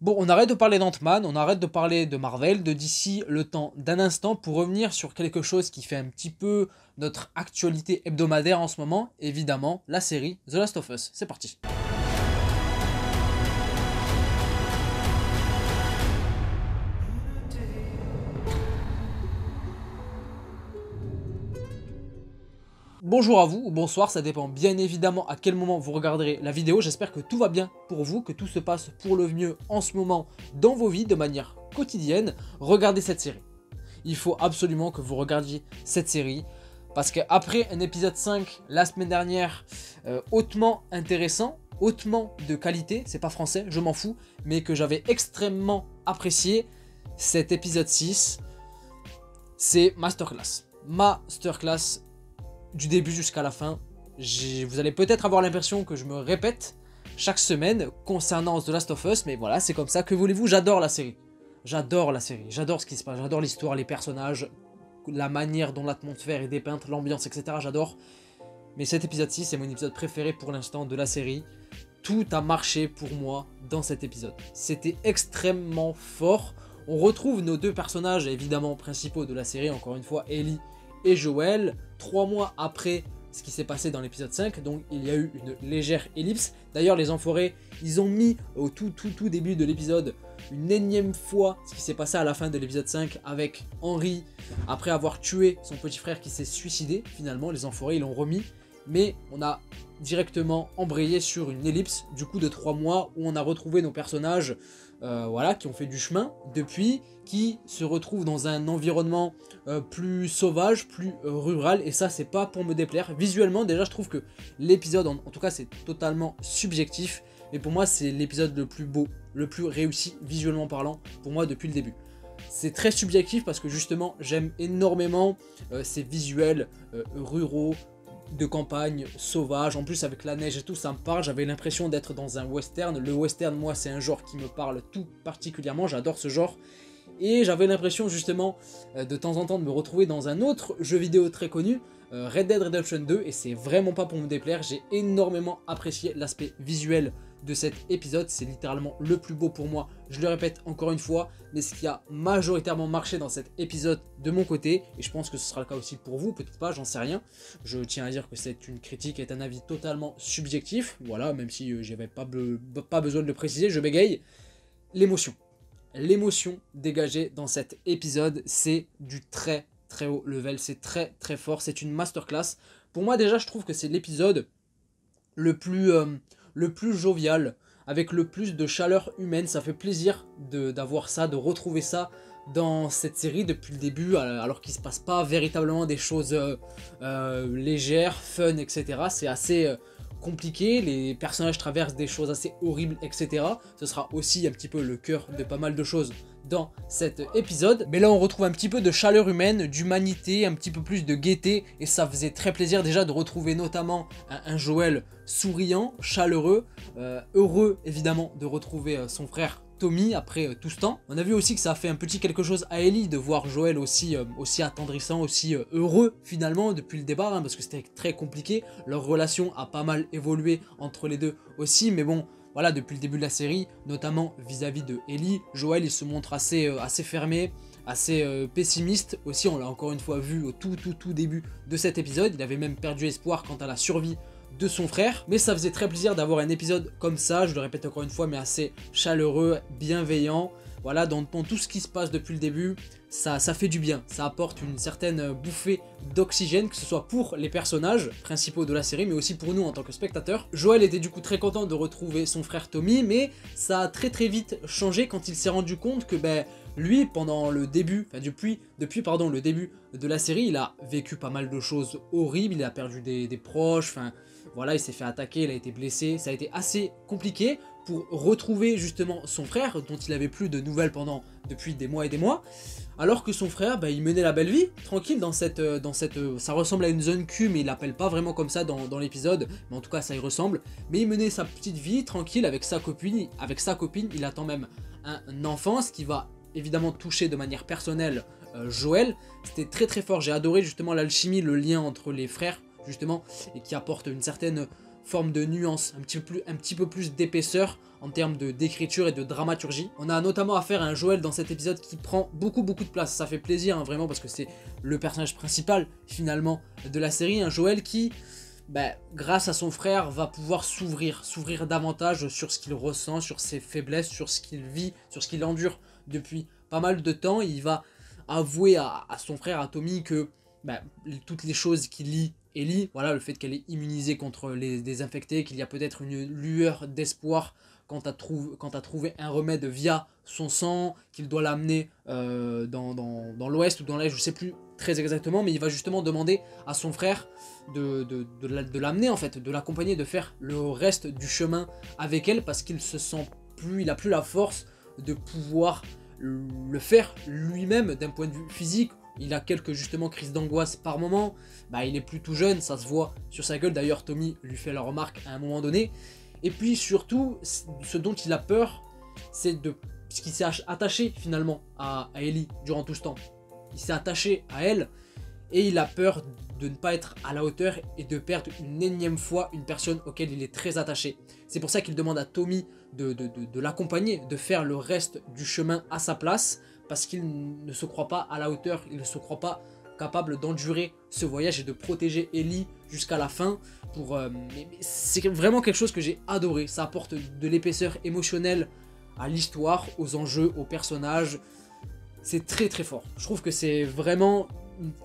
Bon, on arrête de parler d'Ant-Man, on arrête de parler de Marvel, de DC, le temps d'un instant pour revenir sur quelque chose qui fait un petit peu notre actualité hebdomadaire en ce moment, évidemment, la série The Last of Us. C'est parti. Bonjour à vous, ou bonsoir, ça dépend bien évidemment à quel moment vous regarderez la vidéo. J'espère que tout va bien pour vous, que tout se passe pour le mieux en ce moment dans vos vies de manière quotidienne. Regardez cette série. Il faut absolument que vous regardiez cette série. Parce qu'après un épisode 5 la semaine dernière, hautement intéressant, hautement de qualité, c'est pas français, je m'en fous, mais que j'avais extrêmement apprécié, cet épisode 6, c'est Masterclass. Masterclass du début jusqu'à la fin. Vous allez peut-être avoir l'impression que je me répète chaque semaine concernant The Last of Us, mais voilà, c'est comme ça, que voulez-vous, j'adore la série. J'adore la série, j'adore ce qui se passe, j'adore l'histoire, les personnages, la manière dont l'atmosphère est dépeinte, l'ambiance, etc. J'adore. Mais cet épisode 6 c'est mon épisode préféré pour l'instant de la série. Tout a marché pour moi dans cet épisode. C'était extrêmement fort. On retrouve nos deux personnages évidemment principaux de la série, encore une fois, Ellie et Joel, 3 mois après ce qui s'est passé dans l'épisode 5, donc il y a eu une légère ellipse. D'ailleurs les enfoirés, ils ont mis au tout début de l'épisode une énième fois ce qui s'est passé à la fin de l'épisode 5 avec Henry, après avoir tué son petit frère qui s'est suicidé. Finalement les enfoirés ils l'ont remis, mais on a directement embrayé sur une ellipse du coup de 3 mois où on a retrouvé nos personnages voilà, qui ont fait du chemin depuis, qui se retrouvent dans un environnement plus sauvage, plus rural, et ça c'est pas pour me déplaire. Visuellement déjà je trouve que l'épisode, en tout cas c'est totalement subjectif, mais pour moi c'est l'épisode le plus beau, le plus réussi visuellement parlant pour moi depuis le début. C'est très subjectif parce que justement j'aime énormément ces visuels ruraux, de campagne sauvage, en plus avec la neige et tout, ça me parle. J'avais l'impression d'être dans un western. Le western, moi, c'est un genre qui me parle tout particulièrement, j'adore ce genre. Et j'avais l'impression justement de temps en temps de me retrouver dans un autre jeu vidéo très connu, Red Dead Redemption 2, et c'est vraiment pas pour me déplaire. J'ai énormément apprécié l'aspect visuel de cet épisode, c'est littéralement le plus beau pour moi, je le répète encore une fois, mais ce qui a majoritairement marché dans cet épisode de mon côté, et je pense que ce sera le cas aussi pour vous, peut-être pas, j'en sais rien, je tiens à dire que c'est une critique et un avis totalement subjectif, voilà, même si j'avais pas besoin de le préciser, je bégaye. L'émotion. L'émotion dégagée dans cet épisode, c'est du très haut level, c'est très fort, c'est une masterclass. Pour moi déjà je trouve que c'est l'épisode le plus jovial, avec le plus de chaleur humaine. Ça fait plaisir d'avoir ça, de retrouver ça dans cette série depuis le début, alors qu'il ne se passe pas véritablement des choses légères, fun, etc. C'est assez compliqué, les personnages traversent des choses assez horribles, etc. Ce sera aussi un petit peu le cœur de pas mal de choses dans cet épisode. Mais là on retrouve un petit peu de chaleur humaine, d'humanité, un petit peu plus de gaieté, et ça faisait très plaisir déjà de retrouver notamment un Joel souriant, chaleureux, heureux évidemment de retrouver son frère Tommy après tout ce temps. On a vu aussi que ça a fait un petit quelque chose à Ellie de voir Joel aussi attendrissant, aussi heureux finalement depuis le départ, hein, parce que c'était très compliqué. Leur relation a pas mal évolué entre les deux aussi, mais bon, voilà, depuis le début de la série, notamment vis-à-vis de Ellie, Joel il se montre assez fermé, assez pessimiste aussi. On l'a encore une fois vu au tout début de cet épisode. Il avait même perdu espoir quant à la survie de son frère, mais ça faisait très plaisir d'avoir un épisode comme ça, je le répète encore une fois, mais assez chaleureux, bienveillant. Voilà, dans tout ce qui se passe depuis le début, ça fait du bien, ça apporte une certaine bouffée d'oxygène, que ce soit pour les personnages principaux de la série, mais aussi pour nous en tant que spectateurs. Joel était du coup très content de retrouver son frère Tommy, mais ça a très vite changé quand il s'est rendu compte que lui, pendant le début, enfin depuis le début de la série, il a vécu pas mal de choses horribles, il a perdu des proches, enfin voilà, il s'est fait attaquer, il a été blessé, ça a été assez compliqué pour retrouver justement son frère, dont il avait plus de nouvelles depuis des mois et des mois, alors que son frère, il menait la belle vie, tranquille dans cette, ça ressemble à une zone Q, mais il l'appelle pas vraiment comme ça dans l'épisode, mais en tout cas ça y ressemble, mais il menait sa petite vie tranquille avec sa copine, il attend même un enfant, ce qui va évidemment toucher de manière personnelle Joel. C'était très fort, j'ai adoré justement l'alchimie, le lien entre les frères justement, et qui apporte une certaine forme de nuance, un petit peu plus d'épaisseur en termes d'écriture et de dramaturgie. On a notamment affaire à un Joël dans cet épisode qui prend beaucoup de place. Ça fait plaisir hein, vraiment parce que c'est le personnage principal finalement de la série. Un Joël qui, grâce à son frère, va pouvoir s'ouvrir davantage sur ce qu'il ressent, sur ses faiblesses, sur ce qu'il vit, sur ce qu'il endure depuis pas mal de temps. Il va avouer à son frère, à Tommy, que toutes les choses qu'il lit Ellie, voilà, le fait qu'elle est immunisée contre les désinfectés, qu'il y a peut-être une lueur d'espoir quand à trouver un remède via son sang, qu'il doit l'amener dans l'ouest ou dans l'est, je sais plus très exactement, mais il va justement demander à son frère de l'amener en fait, de l'accompagner, de faire le reste du chemin avec elle, parce qu'il se sent plus, il a plus la force de pouvoir le faire lui-même d'un point de vue physique. Il a quelques justement crises d'angoisse par moment, il est plus tout jeune, ça se voit sur sa gueule, d'ailleurs Tommy lui fait la remarque à un moment donné. Et puis surtout, ce dont il a peur, c'est ce qu'il s'est attaché finalement à Ellie durant tout ce temps. Il s'est attaché à elle et il a peur de ne pas être à la hauteur et de perdre une énième fois une personne auquel il est très attaché. C'est pour ça qu'il demande à Tommy de l'accompagner, de faire le reste du chemin à sa place, parce qu'il ne se croit pas à la hauteur, il ne se croit pas capable d'endurer ce voyage et de protéger Ellie jusqu'à la fin. C'est vraiment quelque chose que j'ai adoré, ça apporte de l'épaisseur émotionnelle à l'histoire, aux enjeux, aux personnages. C'est très fort. Je trouve que c'est vraiment...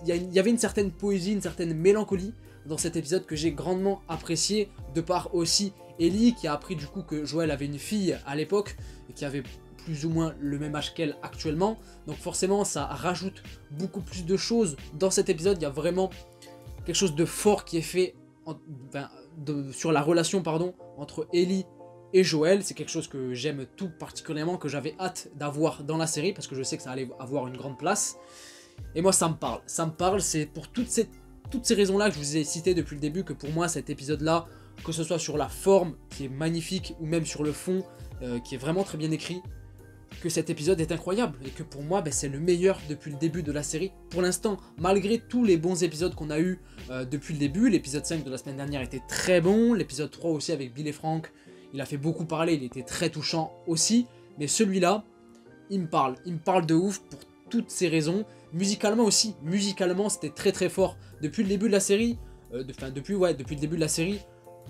Il y avait une certaine poésie, une certaine mélancolie dans cet épisode que j'ai grandement apprécié, de par aussi Ellie qui a appris du coup que Joël avait une fille à l'époque et qui avait plus ou moins le même âge qu'elle actuellement, donc forcément ça rajoute beaucoup plus de choses dans cet épisode. Il y a vraiment quelque chose de fort qui est fait sur la relation entre Ellie et Joël. C'est quelque chose que j'aime tout particulièrement, que j'avais hâte d'avoir dans la série parce que je sais que ça allait avoir une grande place, et moi ça me parle, c'est pour toutes ces raisons là que je vous ai citées depuis le début que pour moi cet épisode là, que ce soit sur la forme qui est magnifique ou même sur le fond qui est vraiment très bien écrit, que cet épisode est incroyable et que pour moi c'est le meilleur depuis le début de la série pour l'instant, malgré tous les bons épisodes qu'on a eu depuis le début. L'épisode 5 de la semaine dernière était très bon, l'épisode 3 aussi avec Bill et Frank, il a fait beaucoup parler, il était très touchant aussi, mais celui-là il me parle de ouf pour toutes ces raisons. Musicalement aussi, c'était très fort depuis le début de la série, depuis le début de la série.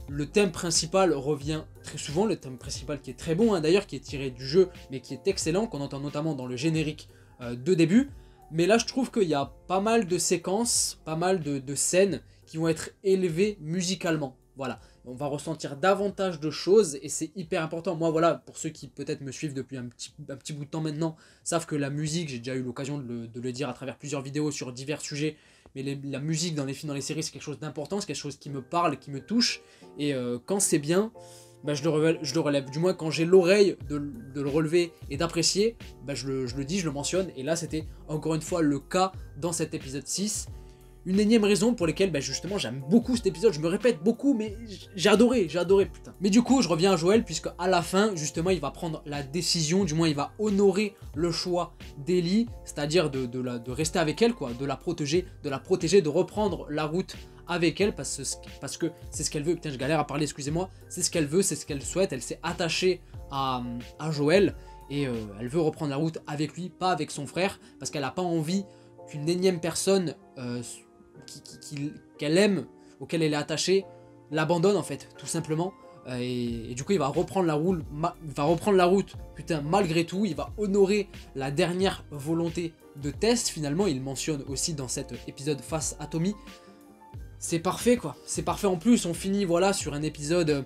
Le thème principal revient très souvent, le thème principal qui est très bon d'ailleurs, qui est tiré du jeu mais qui est excellent, qu'on entend notamment dans le générique de début. Mais là je trouve qu'il y a pas mal de séquences, pas mal de scènes qui vont être élevées musicalement. Voilà, on va ressentir davantage de choses et c'est hyper important. Moi voilà, pour ceux qui peut-être me suivent depuis un petit bout de temps maintenant, savent que la musique, j'ai déjà eu l'occasion de le dire à travers plusieurs vidéos sur divers sujets, mais la musique dans les films, dans les séries, c'est quelque chose d'important, c'est quelque chose qui me parle, qui me touche, et quand c'est bien, je le relève. Du moins quand j'ai l'oreille de le relever et d'apprécier, je le dis, je le mentionne, et là c'était encore une fois le cas dans cet épisode 6. Une énième raison pour laquelle justement j'aime beaucoup cet épisode, je me répète beaucoup mais j'ai adoré putain. Mais du coup je reviens à Joël, puisque à la fin justement il va prendre la décision, du moins il va honorer le choix d'Ellie, c'est-à-dire de rester avec elle, quoi, de la protéger, de reprendre la route avec elle, parce que c'est ce qu'elle veut. Putain je galère à parler, excusez-moi. C'est ce qu'elle veut, c'est ce qu'elle souhaite, elle s'est attachée à Joël et elle veut reprendre la route avec lui, pas avec son frère, parce qu'elle n'a pas envie qu'une énième personne qu'elle aime, auquel elle est attachée, l'abandonne en fait, tout simplement. Et du coup il va reprendre la route, putain, malgré tout. Il va honorer la dernière volonté de Tess, finalement. Il mentionne aussi dans cet épisode face à Tommy. C'est parfait quoi, c'est parfait. En plus on finit voilà sur un épisode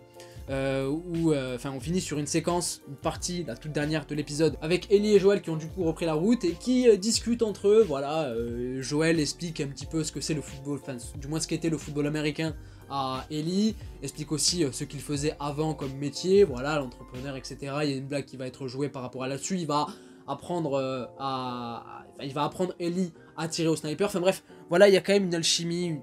on finit sur une séquence, une partie, la toute dernière de l'épisode, avec Ellie et Joël qui ont du coup repris la route et qui discutent entre eux. Voilà, Joël explique un petit peu ce que c'est le football, enfin du moins ce qu'était le football américain à Ellie, explique aussi ce qu'il faisait avant comme métier, voilà, l'entrepreneur, etc. Il y a une blague qui va être jouée par rapport à là-dessus. Il va apprendre Ellie à tirer au sniper. Enfin bref, voilà, il y a quand même une alchimie.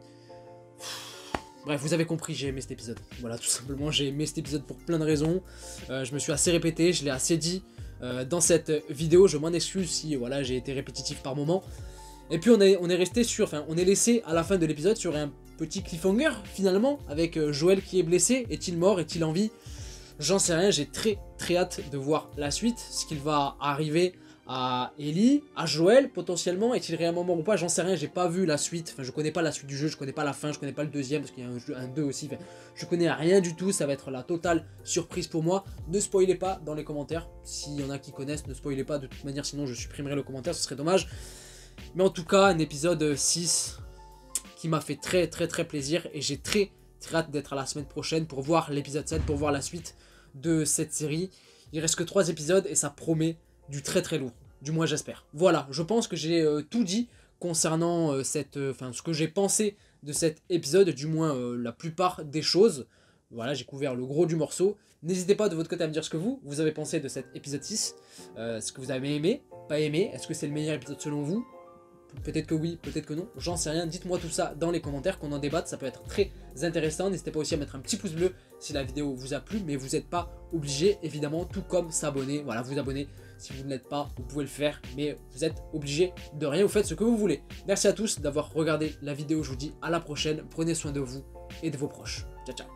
Bref, vous avez compris, j'ai aimé cet épisode. Voilà, tout simplement, j'ai aimé cet épisode pour plein de raisons. Je me suis assez répété, je l'ai assez dit dans cette vidéo. Je m'en excuse si j'ai été répétitif par moment. Et puis on est resté sur, on est laissé à la fin de l'épisode sur un petit cliffhanger finalement, avec Joël qui est blessé, est-il mort, est-il en vie? J'en sais rien, j'ai très hâte de voir la suite, ce qu'il va arriver à Ellie, à Joël potentiellement, est-il réellement mort ou pas, j'en sais rien, j'ai pas vu la suite, enfin je connais pas la suite du jeu, je connais pas la fin, je connais pas le deuxième, parce qu'il y a un 2 aussi, enfin, je connais rien du tout, ça va être la totale surprise pour moi. Ne spoilez pas dans les commentaires, s'il y en a qui connaissent, ne spoilez pas, de toute manière sinon je supprimerai le commentaire, ce serait dommage. Mais en tout cas, un épisode 6 qui m'a fait très plaisir, et j'ai très hâte d'être à la semaine prochaine pour voir l'épisode 7, pour voir la suite de cette série. Il reste que 3 épisodes et ça promet du très lourd, du moins j'espère. Voilà, je pense que j'ai tout dit concernant ce que j'ai pensé de cet épisode, du moins la plupart des choses. Voilà, j'ai couvert le gros du morceau. N'hésitez pas de votre côté à me dire ce que vous avez pensé de cet épisode 6. Ce que vous avez aimé, pas aimé, est-ce que c'est le meilleur épisode selon vous? Peut-être que oui, peut-être que non, j'en sais rien, dites-moi tout ça dans les commentaires, qu'on en débatte, ça peut être très intéressant. N'hésitez pas aussi à mettre un petit pouce bleu si la vidéo vous a plu, mais vous n'êtes pas obligé, évidemment, tout comme s'abonner, voilà, vous abonner si vous ne l'êtes pas, vous pouvez le faire, mais vous êtes obligé de rien, vous faites ce que vous voulez. Merci à tous d'avoir regardé la vidéo, je vous dis à la prochaine, prenez soin de vous et de vos proches. Ciao ciao.